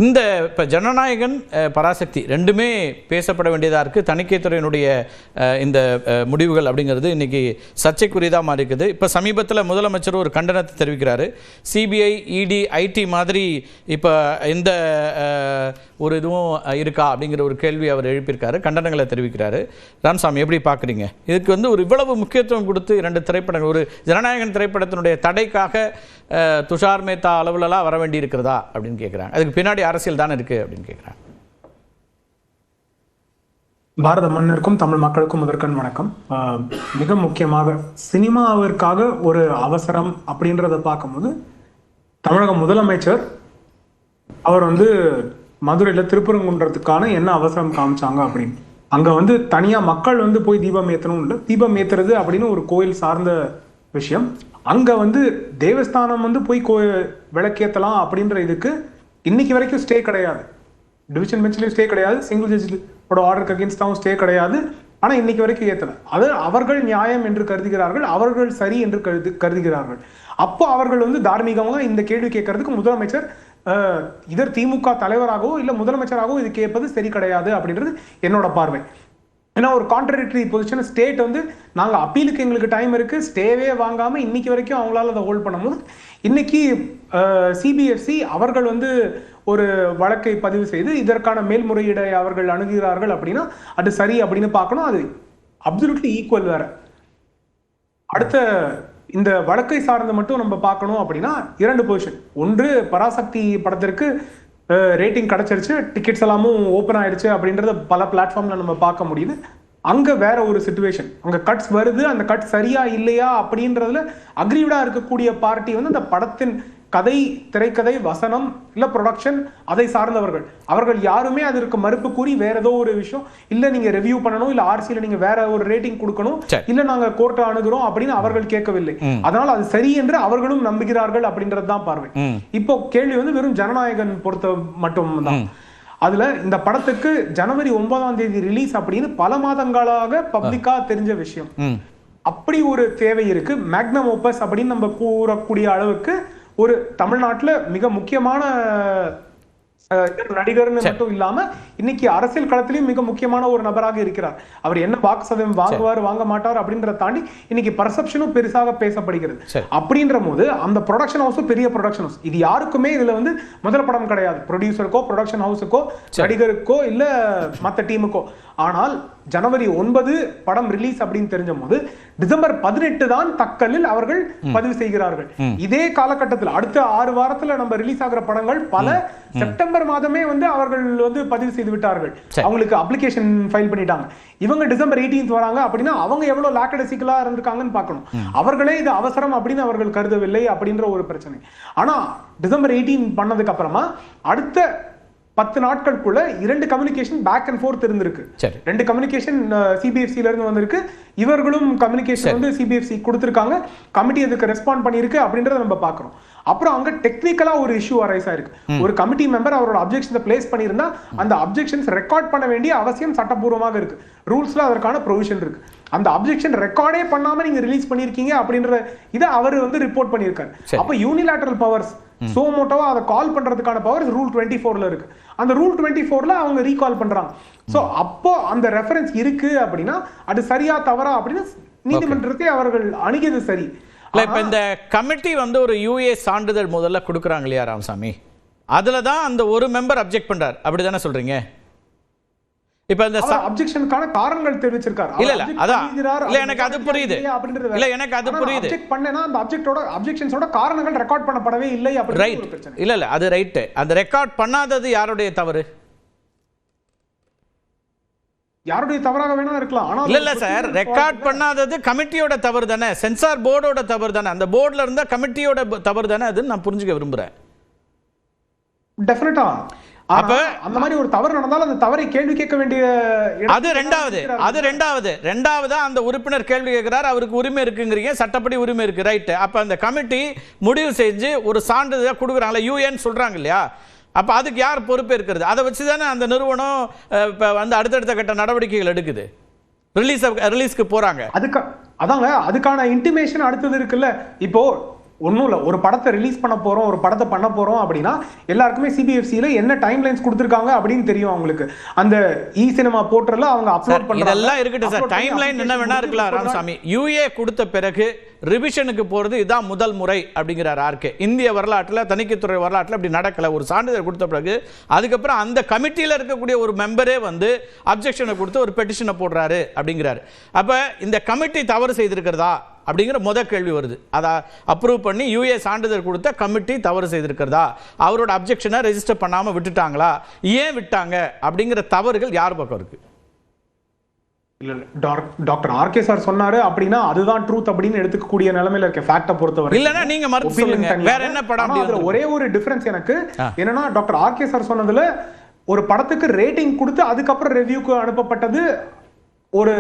இந்த இப்போ ஜனநாயகன் பராசக்தி ரெண்டுமே பேசப்பட வேண்டியதாக இருக்குது. தணிக்கைத்துறையினுடைய இந்த முடிவுகள் அப்படிங்கிறது இன்றைக்கி சர்ச்சைக்குரியதாக மாறி இருக்குது. இப்போ சமீபத்தில் முதலமைச்சர் ஒரு கண்டனத்தை தெரிவிக்கிறாரு. சிபிஐ, இடி, ஐடி மாதிரி இப்போ எந்த ஒரு இதுவும் இருக்கா அப்படிங்கிற ஒரு கேள்வி அவர் எழுப்பியிருக்காரு, கண்டனங்களை தெரிவிக்கிறாரு. ராமசாமி எப்படி பார்க்குறீங்க? இதுக்கு வந்து ஒரு இவ்வளவு முக்கியத்துவம் கொடுத்து 2 திரைப்படங்கள், ஒரு ஜனநாயகன் திரைப்படத்தினுடைய தடைக்காக துஷார் மேத்தா அளவுலலாம் வர வேண்டி இருக்கிறதா அப்படின்னு கேட்குறாங்க. அதுக்கு பின்னாடி அரசியல் தானே இருக்கு அப்படின்னு கேட்குறாங்க. பாரத மன்னருக்கும் தமிழ் மக்களுக்கும் முதற்கண் வணக்கம். மிக முக்கியமாக சினிமாவிற்காக ஒரு அவசரம் அப்படின்றத பார்க்கும்போது தமிழக முதலமைச்சர் அவர் வந்து மதுரையில் திருப்பரங்குன்றத்துக்கான என்ன அவசரம் காமிச்சாங்க அப்படின்னு, அங்கே வந்து தனியாக மக்கள் வந்து போய் தீபம் ஏற்றணும் இல்லை, தீபம் ஏற்றுறது அப்படின்னு ஒரு கோயில் சார்ந்த விஷயம். அங்கே வந்து தேவஸ்தானம் வந்து போய் விளக்கேற்றலாம் அப்படின்ற இதுக்கு இன்னைக்கு வரைக்கும் ஸ்டே கிடையாது. டிவிஷன் பெஞ்சிலையும் ஸ்டே கிடையாது, சிங்கிள் ஜட்ஜோட ஆர்டருக்கு அகேன்ஸ்டாகவும் ஸ்டே கிடையாது. ஆனால் இன்னைக்கு வரைக்கும் ஏற்றலை. அது அவர்கள் நியாயம் என்று கருதுகிறார்கள், அவர்கள் சரி என்று கருதுகிறார்கள். அப்போ அவர்கள் வந்து தார்மீகமாக இந்த கேள்வி கேட்கறதுக்கு முதலமைச்சர் இதர் திமுக தலைவராகவோ இல்லை முதலமைச்சராகவோ இது கேட்பது சரி கிடையாது அப்படின்றது என்னோட பார்வை. ஏன்னா ஒரு கான்ட்ரடிக்டரி பொசிஷன் ஸ்டேட் வந்து நாங்கள் அப்பீலுக்கு எங்களுக்கு டைம் இருக்குது, ஸ்டேவே வாங்காமல் இன்னைக்கு வரைக்கும் அவங்களால அதை ஹோல்ட் பண்ணும்போது இன்னைக்கு சிபிஎஃப்சி அவர்கள் வந்து ஒரு வழக்கை பதிவு செய்து இதற்கான மேல்முறையீடை அவர்கள் அணுகிறார்கள் அப்படின்னா அது சரி அப்படின்னு பார்க்கணும். அது அப்சல்யூட்லி ஈக்குவல் வேற. அடுத்த இந்த வழக்கை சார்ந்து மட்டும் நம்ம பார்க்கணும் அப்படின்னா 2 பொசிஷன். ஒன்று, பராசக்தி படத்திற்கு ரேட்டிங் கிடைச்சிருச்சு, டிக்கெட்ஸ் எல்லாமும் ஓப்பன் ஆயிடுச்சு அப்படின்றத பல பிளாட்ஃபார்ம்ல நம்ம பார்க்க முடியுது. அங்க வேற ஒரு சிச்சுவேஷன், அங்க கட்ஸ் வருது, அந்த கட் சரியா இல்லையா அப்படின்றதுல அக்ரீவ்டா இருக்கக்கூடிய பார்ட்டி வந்து அந்த படத்தின் கதை, திரைக்கதை, வசனம் இல்ல ப்ரொடக்ஷன் அதை சார்ந்தவர்கள். அவர்கள் யாருமே அதற்கு மறுப்பு கூறி வேற ஏதோ ஒரு விஷயம் இல்ல நீங்க ரிவ்யூ பண்ணணும், இல்ல ஆர்சியில நீங்க வேற ஒரு ரேட்டிங் கொடுக்கணும், இல்ல நாங்க கோர்ட்டை அணுகிறோம் அப்படின்னு அவர்கள் கேட்கவில்லை. அதனால அது சரி என்று அவர்களும் நம்புகிறார்கள் அப்படின்றதுதான் பார்வை. இப்போ கேள்வி வந்து வெறும் ஜனநாயகன் பொறுத்த மட்டும் தான். அதுல இந்த படத்துக்கு ஜனவரி 9ஆம் தேதி ரிலீஸ் அப்படின்னு பல மாதங்களாக பப்ளிக்கா தெரிஞ்ச விஷயம். அப்படி ஒரு தேவை இருக்கு. மேக்னம் ஓபஸ் அப்படின்னு நம்ம கூறக்கூடிய அளவுக்கு ஒரு தமிழ்நாட்டுல மிக முக்கியமான நடிகர்னு மட்டும் இல்லாம இன்னைக்கு அரசியல் களத்திலையும் மிக முக்கியமான ஒரு நபராக இருக்கிறார். அவர் என்ன வாக்கு சதவீதம் வாங்குவார் வாங்க மாட்டார் அப்படின்றத தாண்டி இன்னைக்கு பர்செப்ஷனும் பெருசாக பேசப்படுகிறது. அப்படின்ற போது அந்த ப்ரொடக்ஷன் ஹவுஸும் பெரிய ப்ரொடக்ஷன் ஹவுஸ். இது யாருக்குமே இதுல வந்து முதல் படம் கிடையாது, ப்ரொடியூசருக்கோ ப்ரொடக்ஷன் ஹவுஸுக்கோ நடிகருக்கோ இல்ல மற்ற டீமுக்கோ. ஆனால் ஜனவரி 9 படம் ரிலீஸ் அப்படின்னு தெரிஞ்ச போது டிசம்பர் 18 தான் தக்கலில் அவர்கள் பதிவு செய்கிறார்கள். இதே காலகட்டத்தில் அடுத்த 6 வாரத்துல நம்ம ரிலீஸ் ஆகிற படங்கள் பல செப்டம்பர் மாதமே வந்து அவர்கள் வந்து பதிவு செய்து விட்டார்கள். அவங்களுக்கு அப்ளிகேஷன் ஃபைல் பண்ணிட்டாங்க. இவங்க டிசம்பர் 18 வராங்க அப்படின்னா அவங்க எவ்வளவு லாக்கடசிக்கலா இருந்திருக்காங்கன்னு பார்க்கணும். அவர்களே இது அவசரம் அப்படின்னு அவர்கள் கருதவில்லை அப்படின்ற ஒரு பிரச்சனை. ஆனா டிசம்பர் 18 பண்ணதுக்கு அப்புறமா அடுத்த 10 நாட்களுக்குள்ள 2 கம்யூனிகேஷன் பேக் அண்ட் ஃபோர்த் இருந்திருக்கு. 2 கம்யூனிகேஷன் சிபிஎஃப்சில இருந்து வந்திருக்கு, இவர்களும் கம்யூனிகேஷன் வந்து சிபிஎஃப்சி கொடுத்திருக்காங்க, கமிட்டி அதுக்கு ரெஸ்பாண்ட் பண்ணிருக்கு அப்படின்றத நம்ம பார்க்கிறோம். அப்புறம் அங்க டெக்னிக்கலா ஒரு இஷ்யூ அரைஸ் ஆயிருக்கு. ஒரு கமிட்டி மெம்பர் அவரோட அப்ஜெக்ஷனை பிளேஸ் பண்ணியிருந்தா அந்த அப்ஜெக்ஷன்ஸ் ரெக்கார்ட் பண்ண வேண்டிய அவசியம் சட்டப்பூர்வமாக இருக்கு. ரூல்ஸ்ல அதற்கான ப்ரொவிஷன் இருக்கு. அந்த அப்ஜெக்ஷன் ரெக்கார்டே பண்ணாம நீங்க ரிலீஸ் பண்ணிருக்கீங்க அப்படின்ற இதை அவர் வந்து ரிப்போர்ட் பண்ணியிருக்காரு. அப்ப யூனிலேட்டரல் பவர்ஸ் சோமோட்டோவா அதை கால் பண்றதுக்கான பவர்ஸ் ரூல் 24ல இருக்கு. அந்த ரூல் 24ல அவங்க ரீகால் பண்றாங்க. சோ அப்போ அந்த ரெஃபரன்ஸ் இருக்கு அப்படின்னா அது சரியா தவறா அப்படின்னு நீதிமன்றத்தை அவர்கள் அணுகியது சரி. இப்ப இந்த கமிட்டி வந்து ஒரு யூஏ சான்றிதழ் முதல்ல கொடுக்குறாங்க இல்லையா ராமசாமி, அதுலதான் அந்த ஒரு மெம்பர் அப்ஜெக்ட் பண்றார், அப்படிதானே சொல்றீங்க? இப்ப இந்த அப்ஜெக்ஷனுக்கான காரணங்கள் தெரிவிச்சிருக்காரு. இல்ல அதான் இல்ல எனக்கு அது புரியுது. இல்ல எனக்கு அது புரியுது. அப்ஜெக்ட் பண்ணேனா அந்த அப்ஜெக்ஷன்ஸோட காரணங்கள் ரெக்கார்ட் பண்ணப்படவே இல்லை அப்படி ஒரு பிரச்சனை. இல்ல அது ரைட். அந்த ரெக்கார்ட் பண்ணாதது யாருடைய தவறு? யாருடைய தவறாக வேணா இருக்கலாம். ஆனா இல்ல சார், ரெக்கார்ட் பண்ணாதது கமிட்டியோட தவறு தானே, சென்சார் போர்டோட தவறு தானே, அந்த போர்டுல இருந்த கமிட்டியோட தவறு தானே, அது நான் புரிஞ்சுக்க விரும்புறேன். டெஃபினட்டா அப்ப அந்த மாதிரி ஒரு தவறு நடந்தால் அந்த தவறை கேள்வி கேட்க வேண்டிய அது ரெண்டாவது அந்த உறுப்பினர் கேள்வி கேட்கிறார், அவருக்கு உரிமை இருக்குங்கிறீங்க, சட்டப்படி உரிமை இருக்கு, ரைட். அப்ப அந்த கமிட்டி முடிவு செஞ்சு ஒரு சான்றிதழ் கொடுக்குறாங்களா, யூஎன் சொல்றாங்க இல்லையா, அப்ப அதுக்கு யார் பொறுப்பு இருக்கிறது? அதை வச்சுதானே அந்த நிறுவனம் வந்து அடுத்தடுத்த கட்ட நடவடிக்கைகள் எடுக்குது, ரிலீஸ்க்கு போறாங்க. அதுக்கான இன்டிமேஷன் அடுத்தது இருக்குல்ல. இப்போ ஒன்றும் இல்லை, ஒரு படத்தை ரிலீஸ் பண்ண போறோம், ஒரு படத்தை பண்ண போறோம் அப்படின்னா எல்லாருக்குமே சிபிஎஃப்சியில் என்ன டைம் லைன்ஸ் கொடுத்துருக்காங்க அப்படின்னு தெரியும் அவங்களுக்கு. அந்த இ சினிமா போர்ட்டல்ல அவங்க அப்லோட் பண்றாங்க. இதெல்லாம் இருக்கட்டும் சார், டைம் லைன் என்ன வேணா இருக்கலாம். ராமசாமி யூஏ கொடுத்த பிறகு ரிவிஷனுக்கு போறது இதான் முதல் முறை அப்படிங்கிறார் ஆர்கே. இந்திய வரலாற்றில், தணிக்கைத்துறை வரலாற்றில் அப்படி நடக்கல. ஒரு சான்றிதழ் கொடுத்த பிறகு அதுக்கப்புறம் அந்த கமிட்டியில் இருக்கக்கூடிய ஒரு மெம்பரே வந்து அப்ஜெக்ஷனை கொடுத்து ஒரு பெட்டிஷனை போடுறாரு அப்படிங்கிறாரு. அப்ப இந்த கமிட்டி தவறு செய்திருக்கிறதா அப்படிங்கிற முதல் கேள்வி வருது. அதை அப்ரூவ் பண்ணி யூஏ சான்றிதழ் கொடுத்த கமிட்டி தவறு செய்திருக்கிறதா, அவரோட அப்ஜெக்ஷனை ரெஜிஸ்டர் பண்ணாம விட்டுட்டாங்களா, ஏன் விட்டாங்க அப்படிங்கிற தவறுகள் யார் பக்கம் இருக்கு? இல்ல டாக்டர் ஆர்கே சார் சொன்னாரு அப்படின்னா அதுதான் ட்ரூத் அப்படின்னு எடுத்துக்கக்கூடிய நிலைமையில இருக்க ஃபேக்ட பொறுத்தவரை. இல்லனா நீங்க மறுத்து சொல்லுங்க, வேற என்ன படம்? அதுல ஒரே ஒரு டிஃபரன்ஸ் எனக்கு என்னன்னா, டாக்டர் ஆர்கே சார் சொன்னதுல ஒரு படத்துக்கு ரேட்டிங் கொடுத்து அதுக்கப்புறம் ரிவ்யூக்கு அனுப்பப்பட்டது ஒரு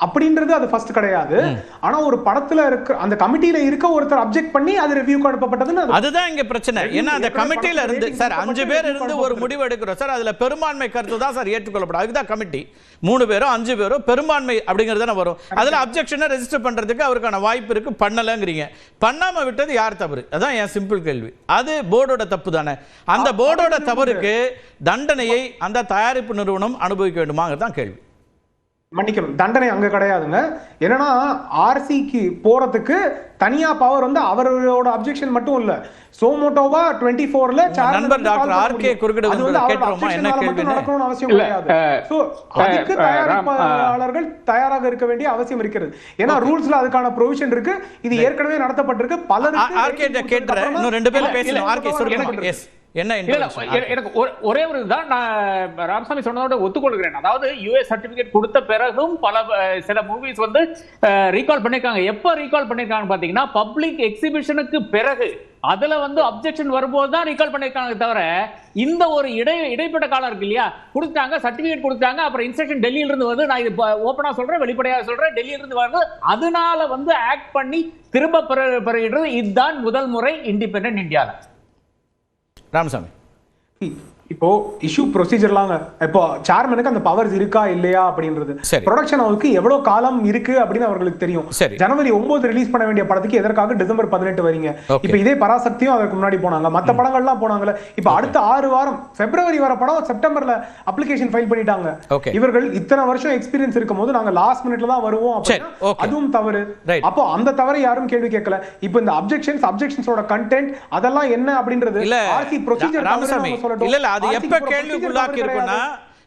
அப்படின்றது அது ஃபர்ஸ்ட் கிடையாது. ஆனா ஒரு படத்துல இருக்க அந்த கமிட்டியில இருக்க ஒருத்தர் அப்ஜெக்ட் பண்ணி அது ரிவ்யூக்கு அனுப்பப்பட்டதுன்னு அதுதான் இங்க பிரச்சனை. ஏன்னா அந்த கமிட்டியில இருந்து சார் 5 பேர் இருந்து ஒரு முடிவு எடுக்கிறோம் சார், அதுல பெரும்பான்மை கருத்து தான் சார் ஏற்றுக்கொள்ளப்படும். அதுதான் கமிட்டி 3 பேரோ 5 பேரோ பெரும்பான்மை அப்படிங்கிறது தானே வரும். அதுல அப்ஜெக்ஷனை ரெஜிஸ்டர் பண்றதுக்கு அவருக்கான வாய்ப்பு இருக்கு, பண்ணலங்கிறீங்க. பண்ணாம விட்டது யார் தவறு? அதான் என் சிம்பிள் கேள்வி. அது போர்டோட தப்பு தானே. அந்த போர்டோட தவறுக்கு தண்டனையை அந்த தயாரிப்பு நிறுவனம் அனுபவிக்க வேண்டுமாங்கிறது தான் கேள்வி. மன்னிக்கணும், தண்டனை அங்க கிடையாதுங்க. என்னன்னா ஆர்சிக்கு போறதுக்கு தனியா பவர் வந்து அவரோட அப்ஜெக்ஷன் மட்டும் இல்ல, சோமோட்டோவா 24ல நண்பர் டாக்டர் ஆர்கே குறுக்கிட கேட்றோமா என்ன கேள்வி நடக்கணும்னு அவசியம் கிடையாது. சோ அதுக்கு தயாரிப்பாளர்கள் தயாராக இருக்க வேண்டிய அவசியம் இருக்கிறது. ஏன்னா ரூல்ஸ்ல அதுக்கான ப்ரொவிஷன் இருக்கு, இது ஏற்கனவே நடத்தப்பட்டிருக்கு. பலருக்கு ஆர்கே கேட்றேன், இன்னும் 2 பேர் பேசணும். ஆர்கே சொல்லுங்க. எஸ் என்ன எனக்கு ஒரே ஒரு தான் நான் ராமசாமி சொன்னதோட ஒத்துக்கொள்கிறேன். அதாவது யூஎஸ் சர்டிபிகேட் கொடுத்த பிறகும் சில மூவிஸ் வந்து ரீகால் பண்ணிருக்காங்க. எப்ப ரீகால் பண்ணிருக்காங்க பாத்தீங்கன்னா பப்ளிக் எக்ஸிபிஷனுக்கு பிறகு அதுல வந்து அப்ஜெக்ஷன் வரும்போது தான் ரீகால் பண்ணிருக்காங்க. தவிர இந்த ஒரு இடைப்பட்ட காலம் இருக்கு இல்லையா, கொடுத்தாங்க சர்டிபிகேட் கொடுத்தாங்க, அப்புறம் இன்ஸ்ட்ரக்ஷன் டெல்லியில இருந்து வந்து நான் இது ஓபனா சொல்றேன், வெளிப்படையாக சொல்றேன், டெல்லியில இருந்து வருது, அதனால வந்து ஆக்ட் பண்ணி திரும்ப பெறுகிறது. இதுதான் முதல் முறை இண்டிபெண்டன்ட் இந்தியால. ராமசாமி, இப்போ இஷ்யூ ப்ரொசீஜர்லாம் இப்போ சேர்மனுக்கு அந்த பவர்ஸ் இருக்கா இல்லையா அப்படின்றது, ப்ரொடக்ஷன் ஹவுஸ்க்கு எவ்வளவு காலம் இருக்கு அப்படின்னு அவர்களுக்கு தெரியும். ஜனவரி 9 ரிலீஸ் பண்ண வேண்டிய படத்துக்கு எதற்காக டிசம்பர் 18 வரீங்க? இப்ப இதே பராசக்தியும் அதற்கு முன்னாடி போனாங்க, மத்த படங்கள்லாம் போனாங்கல்ல. இப்ப அடுத்த 6 வாரம் பிப்ரவரி வர படம் செப்டம்பர்ல அப்ளிகேஷன் ஃபைல் பண்ணிட்டாங்க. இவர்கள் இத்தனை வருஷம் எக்ஸ்பீரியன்ஸ் இருக்கும் போது நாங்க லாஸ்ட் மினிட்ல தான் வருவோம் அப்படின்னா அதுவும் தவறு. அப்போ அந்த தவறை யாரும் கேள்வி கேட்கல. இப்போ இந்த அப்ஜெக்ஷன்ஸோட கண்டென்ட் அதெல்லாம் என்ன அப்படின்றது ஆர்சி ப்ரொசீஜர் இல்ல அது எப்ப கேள்விக்குள்ளாக்கி இருக்குன்னா,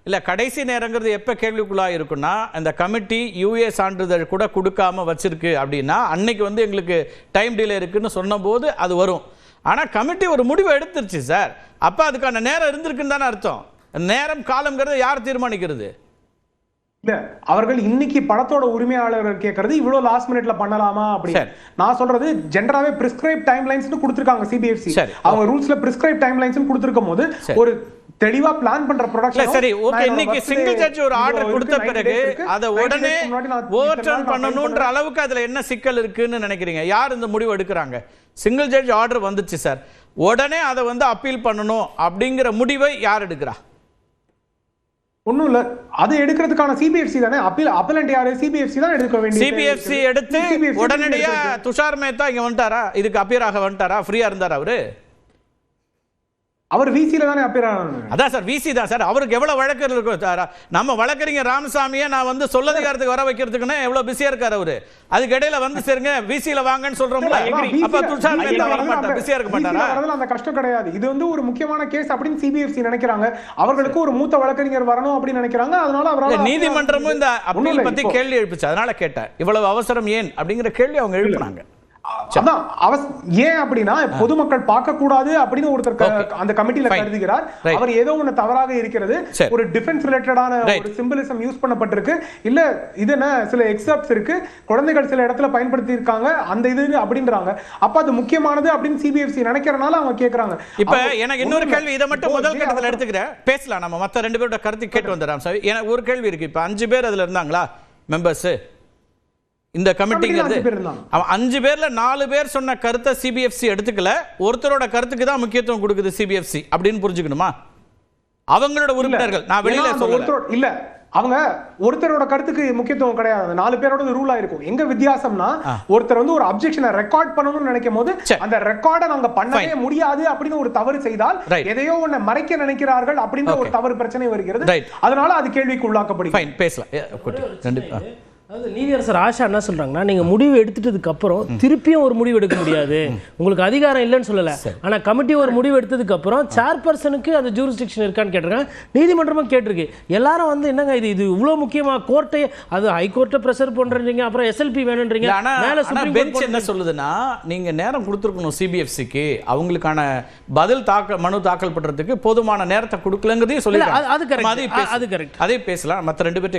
இல்ல கடைசி நேரங்கிறது எப்ப கேள்விக்குள்ளா இருக்குன்னா, அந்த கமிட்டி யூஏ சான்றிதழ் கூட கொடுக்காம வச்சிருக்கு அப்படின்னா அன்னைக்கு வந்து எங்களுக்கு டைம் டிலே இருக்குன்னு சொன்னபோது அது வரும். ஆனா கமிட்டி ஒரு முடிவை எடுத்துருச்சு சார், அப்ப அதுக்கான நேரம் இருந்திருக்குன்னு தானே அர்த்தம். நேரம் காலம்ங்கிறத யார் தீர்மானிக்கிறது? இல்ல அவர்கள் இன்னைக்கு படத்தோட உரிமையாளர்கள் கேட்கறது இவ்வளவு லாஸ்ட் மினிட்ல பண்ணலாமா அப்படி. நான் சொல்றது ஜெனரலாவே பிரிஸ்கிரைப் டைம் லைன்ஸ் கொடுத்திருக்காங்க சிபிஎஃப்சி. அவங்க ரூல்ஸ்ல பிரிஸ்கிரைப் டைம் லைன்ஸ் கொடுத்திருக்கும் போது ஒரு தெளிவா பிளான் பண்ற ப்ரொடக்ஷன். சரி ஓகே, இன்னைக்கு சிங்கிள் ஜட்ஜ் ஒரு ஆர்டர் கொடுத்த பிறகு அத உடனே ஓவர்டர்ன் பண்ணணும்ன்ற அளவுக்கு அதுல என்ன சிக்கல் இருக்குன்னு நினைக்கிறீங்க? யார் இந்த முடிவு எடுக்கறாங்க? சிங்கிள் ஜட்ஜ் ஆர்டர் வந்துச்சு சார், உடனே அதை வந்து அப்பீல் பண்ணணும் அப்படிங்கிற முடிவை யார் எடுக்கிறா? ஒண்ணும் இல்ல, அது எடுக்கிறதுக்கான சிபிஎஃப்சி தானே. அப்பீலண்ட் யாரு? சிபிஎஃப்சி தான் எடுக்க வேண்டிய. சிபிஎஃப்சி எடுத்து உடனடியா துஷார் மேத்தா இங்க வந்துட்டாரா? இதுக்கு அப்பியராக வந்துட்டாரா? ஃப்ரீயா இருந்தாரா அவரு? அவர் விசில தானே அப்பியர் ஆனாரு. அதான் சார் விசி தான் சார். அவருக்கு எவ்வளவு வழக்கறிஞர் இருக்கும். நம்ம வழக்கறிஞர் ராமசாமியை நான் வந்து சொல்லதிகாரத்துக்கு வர வைக்கிறதுக்குன்னா எவ்வளவு பிஸியா இருக்காரு அவரு. அதுக்கு இடையில வந்து சரிங்க விசில வாங்கன்னு சொல்றோம்ல, அப்ப துஷார் மேத்தா வர மாட்டார், பிஸியா இருக்க மாட்டாரா? அந்த கஷ்டம் கிடையாது. இது வந்து ஒரு முக்கியமான கேஸ் அப்படின்னு சிபிஎஃப்சி நினைக்கிறாங்க. அவர்களுக்கு ஒரு மூத்த வழக்கறிஞர் வரணும் அப்படின்னு நினைக்கிறாங்க. அதனால அவரால் நீதிமன்றமும் இந்த அப்பீல் பத்தி கேள்வி எழுப்பிச்சு. அதனால கேட்டேன் இவ்வளவு அவசரம் ஏன் அப்படிங்கிற கேள்வி அவங்க எழுப்பினாங்க. ஏன் அப்படின்னா பொதுமக்கள் பார்க்க கூடாது அப்படின்னு ஒருத்தர் அந்த கமிட்டியில கருதுகிறார். அவர் ஏதோ ஒண்ணு தவறாக இருக்கிறது, ஒரு டிஃபென்ஸ் ரிலேட்டடான ஒரு சிம்பலிசம் யூஸ் பண்ணப்பட்டிருக்கு, இல்ல இது என்ன சில எக்ஸப்ட்ஸ் இருக்கு, குழந்தைகள் சில இடத்துல பயன்படுத்தி இருக்காங்க அந்த இது அப்படின்றாங்க. அப்ப அது முக்கியமானது அப்படின்னு சிபிஎஃப்சி நினைக்கிறனால அவங்க கேக்குறாங்க. இப்ப எனக்கு இன்னொரு கேள்வி, இதை மட்டும் முதல் கட்டத்தில் எடுத்துக்கிறேன், பேசலாம் நம்ம மத்த 2 பேரோட கருத்து கேட்டு வந்துடுறோம். எனக்கு ஒரு கேள்வி இருக்கு. இப்ப 5 பேர் அதுல இருந்தாங்களா மெம்பர்ஸ் இந்த கமிட்டிங்கிறது? 5 பேர்ல 4 பேர் சொன்ன கருத்தை சிபிஎஃப்சி எடுத்துக்கல, ஒருத்தரோட கருத்துக்கு தான் முக்கியத்துவம் கொடுக்குது சிபிஎஃப்சி அப்படின்னு புரிஞ்சுக்கணுமா? அவங்களோட உறுப்பினர்கள், நான் வெளியில சொல்லல. இல்ல அவங்க ஒருத்தரோட கருத்துக்கு முக்கியத்துவம் கிடையாது, அந்த 4 பேரோட ரூலா இருக்கும். எங்க வித்தியாசம்னா ஒருத்தர் வந்து ஒரு அப்ஜெக்ஷனை ரெக்கார்ட் பண்ணணும்னு நினைக்கும் போது அந்த ரெக்கார்டை நாங்க பண்ணவே முடியாது அப்படின்னு ஒரு தவறு செய்தால் எதையோ ஒண்ணு மறைக்க நினைக்கிறார்கள் அப்படின்ற ஒரு தவறு பிரச்சனை வருகிறது. அதனால அது கேள்விக்கு உள்ளாக்கப்படுகிறது. பேசலாம். அதாவது நீதியரசர் ஆஷா என்ன சொல்றாங்கன்னா, நீங்க முடிவு எடுத்துட்டதுக்கு அப்புறம் திருப்பியும் ஒரு முடிவு எடுக்க முடியாது, உங்களுக்கு அதிகாரம் இல்லைன்னு சொல்லல. ஆனா கமிட்டி ஒரு முடிவு எடுத்ததுக்கு அப்புறம் சேர்பர்சனுக்கு அது ஜூரிஸ்டிக்ஷன் இருக்கான்னு கேட்டிருக்காங்க, நீதிமன்றமும் கேட்டிருக்கு. எல்லாரும் வந்து என்னங்க இது இவ்வளவு முக்கியமா கோர்ட்டை அது ஹைகோர்ட்டை பிரஷர் பண்றீங்க, அப்புறம் எஸ்எல்பி வேணும்ன்றீங்க. மேல சுப்ரீம் கோர்ட் என்ன சொல்லுதுன்னா, நீங்க நேரம் கொடுத்துருக்கணும் சிபிஎஃப்சிக்கு, அவங்களுக்கான பதில் மனு தாக்கல் பண்றதுக்கு போதுமான நேரத்தை கொடுக்கலங்கிறதையும் சொல்லி அது கரெக்ட். அதே பேசலாம். மற்ற 2 பேர்ட்ட